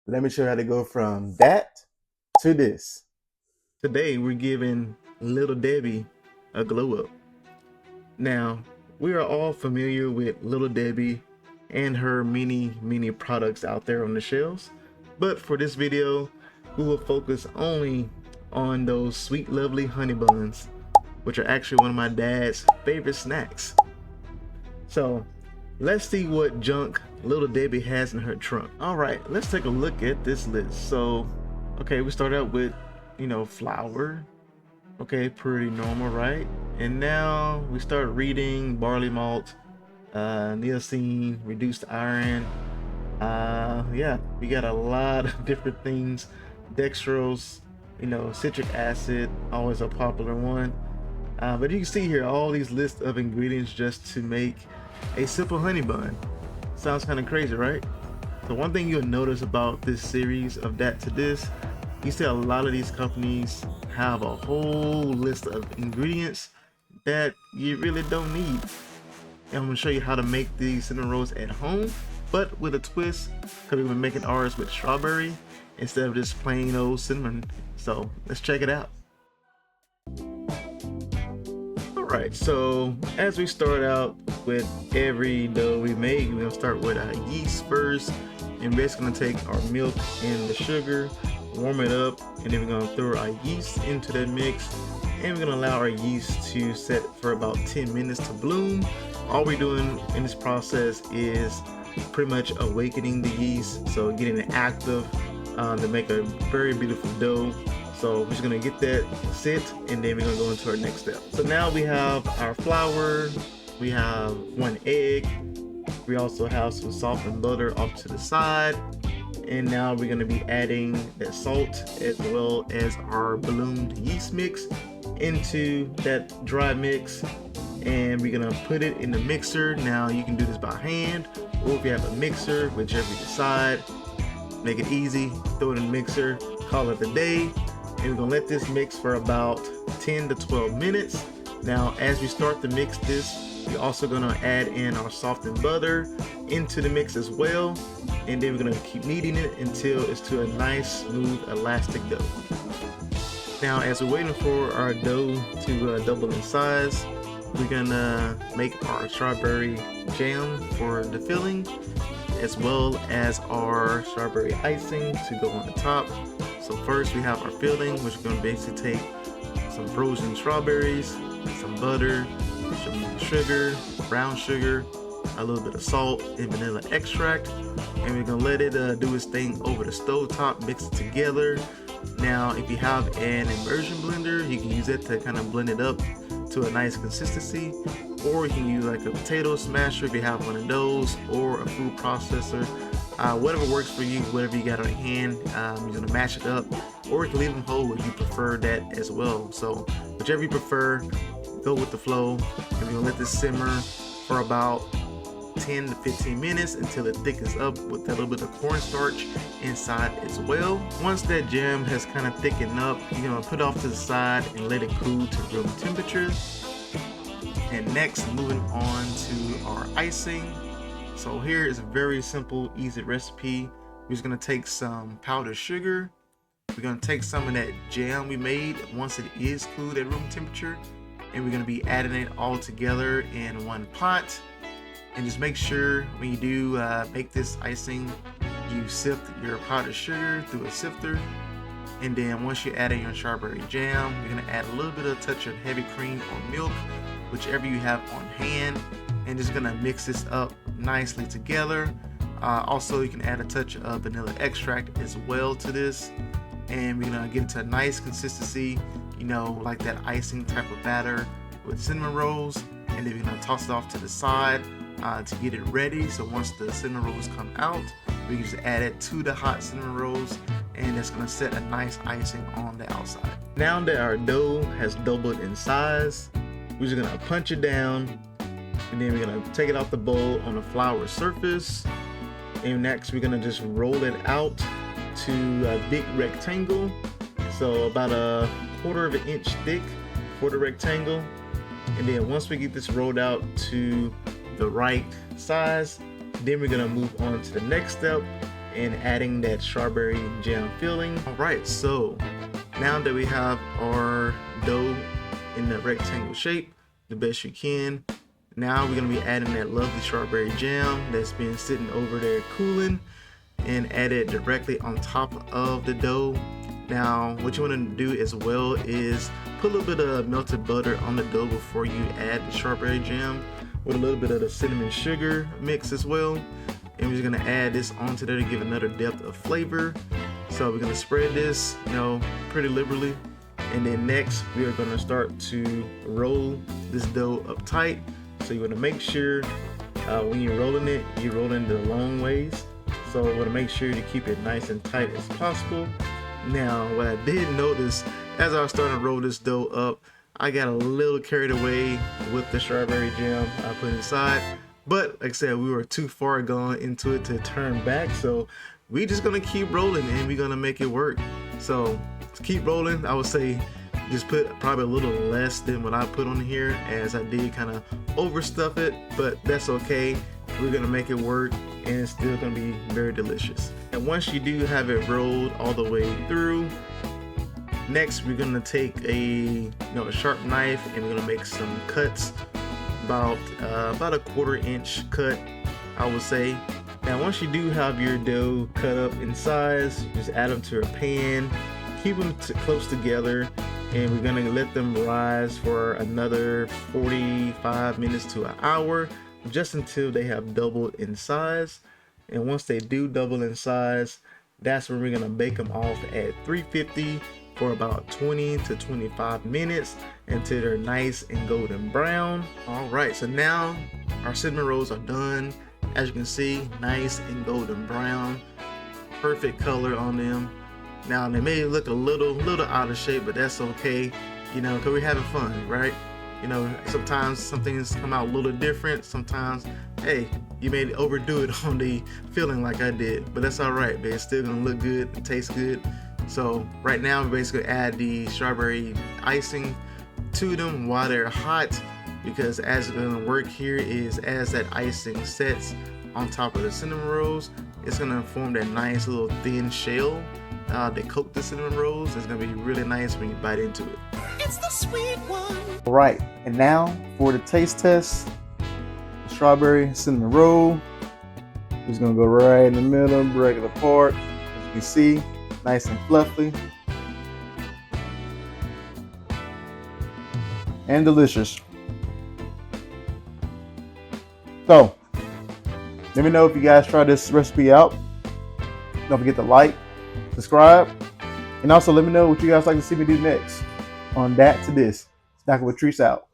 Let me show you how to go from that to this. Today we're giving Little Debbie a glow up. Now, we are all familiar with Little Debbie and her many products out there on the shelves. But for this video, we will focus only on those sweet lovely honey buns, which are actually one of my dad's favorite snacks. So let's see what junk Little Debbie has in her trunk. All right, let's take a look at this list. So, okay, we start out with, flour. Okay, pretty normal, right? And now we start reading barley malt, niacin, reduced iron. Yeah, we got a lot of different things. Dextrose, citric acid, always a popular one. But you can see here all these lists of ingredients just to make a simple honey bun. Sounds kind of crazy, right? So one thing you'll notice about this series of that to this, you see a lot of these companies have a whole list of ingredients that you really don't need. And I'm gonna show you how to make these cinnamon rolls at home, but with a twist, because we've been making ours with strawberry instead of just plain old cinnamon. So let's check it out. Alright, so as we start out with every dough we make, we're gonna start with our yeast first, and we're just gonna take our milk and the sugar, warm it up, and then we're gonna throw our yeast into that mix, and we're gonna allow our yeast to set for about 10 minutes to bloom. All we're doing in this process is pretty much awakening the yeast, so getting it active to make a very beautiful dough. So we're just gonna get that sit, and then we're gonna go into our next step. So now we have our flour, we have 1 egg, we also have some softened butter off to the side, and now we're gonna be adding that salt as well as our bloomed yeast mix into that dry mix, and we're gonna put it in the mixer. Now you can do this by hand, or if you have a mixer, whichever you decide. Make it easy, throw it in the mixer, call it a day. And we're gonna let this mix for about 10 to 12 minutes. Now, as we start to mix this, we're also gonna add in our softened butter into the mix as well. And then we're gonna keep kneading it until it's to a nice, smooth, elastic dough. Now, as we're waiting for our dough to double in size, we're gonna make our strawberry jam for the filling, as well as our strawberry icing to go on the top. So first we have our filling, which we're gonna basically take some frozen strawberries, some butter, some sugar, brown sugar, a little bit of salt and vanilla extract, and we're gonna let it do its thing over the stove top, mix it together. Now, if you have an immersion blender, you can use it to kind of blend it up to a nice consistency, or you can use like a potato smasher if you have one of those, or a food processor. Whatever works for you, whatever you got on hand, you're gonna mash it up, or you can leave them whole if you prefer that as well. So whichever you prefer, go with the flow, and we're gonna let this simmer for about 10 to 15 minutes until it thickens up with a little bit of cornstarch inside as well. Once that jam has kind of thickened up, you're gonna put it off to the side and let it cool to room temperature. And next, moving on to our icing. So here is a very simple, easy recipe. We're just gonna take some powdered sugar. We're gonna take some of that jam we made once it is cooled at room temperature, and we're gonna be adding it all together in one pot. And just make sure when you do make this icing, you sift your powdered sugar through a sifter. And then once you add in your strawberry jam, you're gonna add a little bit of touch of heavy cream or milk, whichever you have on hand, and just gonna mix this up nicely together. Also, you can add a touch of vanilla extract as well to this, and we're gonna get into a nice consistency, like that icing type of batter with cinnamon rolls. And then we're gonna toss it off to the side to get it ready. So once the cinnamon rolls come out, we can just add it to the hot cinnamon rolls, and it's gonna set a nice icing on the outside. Now that our dough has doubled in size, we're just gonna punch it down, and then we're gonna take it off the bowl on a flour surface. And next we're gonna just roll it out to a big rectangle, so about a 1/4 of an inch thick, quarter rectangle. And then once we get this rolled out to the right size, then we're gonna move on to the next step, and adding that strawberry jam filling. All right, so now that we have our dough in the rectangle shape the best you can, now we're gonna be adding that lovely strawberry jam that's been sitting over there cooling, and add it directly on top of the dough. Now what you want to do as well is put a little bit of melted butter on the dough before you add the strawberry jam, with a little bit of the cinnamon sugar mix as well. And we're just gonna add this onto there to give another depth of flavor. So we're gonna spread this, pretty liberally. And then next we are gonna start to roll this dough up tight. So you wanna make sure when you're rolling it, you're rolling the long ways. So you wanna make sure to keep it nice and tight as possible. Now what I did notice as I was starting to roll this dough up, I got a little carried away with the strawberry jam I put inside. But like I said, we were too far gone into it to turn back. So we just gonna keep rolling and we're gonna make it work. So to keep rolling, I would say just put probably a little less than what I put on here, as I did kind of overstuff it, but that's okay. We're gonna make it work and it's still gonna be very delicious. And once you do have it rolled all the way through, next we're gonna take a sharp knife and we're gonna make some cuts, about a 1/4 inch cut, I would say. Now once you do have your dough cut up in size, just add them to a pan, keep them close together, and we're gonna let them rise for another 45 minutes to an hour, just until they have doubled in size. And once they do double in size, that's when we're gonna bake them off at 350 for about 20 to 25 minutes until they're nice and golden brown. All right, so now our cinnamon rolls are done. As you can see, nice and golden brown, perfect color on them. Now they may look a little out of shape, but that's okay, because we're having fun, right? Sometimes some things come out a little different. Sometimes, hey, you may overdo it on the filling like I did, but that's all right, but it's still gonna look good and taste good. So right now we're basically add the strawberry icing to them while they're hot, because as it's gonna work here is as that icing sets on top of the cinnamon rolls, it's gonna form that nice little thin shell that coat the cinnamon rolls. It's gonna be really nice when you bite into it. It's the sweet one. All right, and now for the taste test, the strawberry cinnamon roll. Just gonna go right in the middle, break it apart. As you can see, nice and fluffy and delicious. So let me know if you guys try this recipe out. Don't forget to like, subscribe, and also let me know what you guys like to see me do next on That to This. Snackle with Treats out.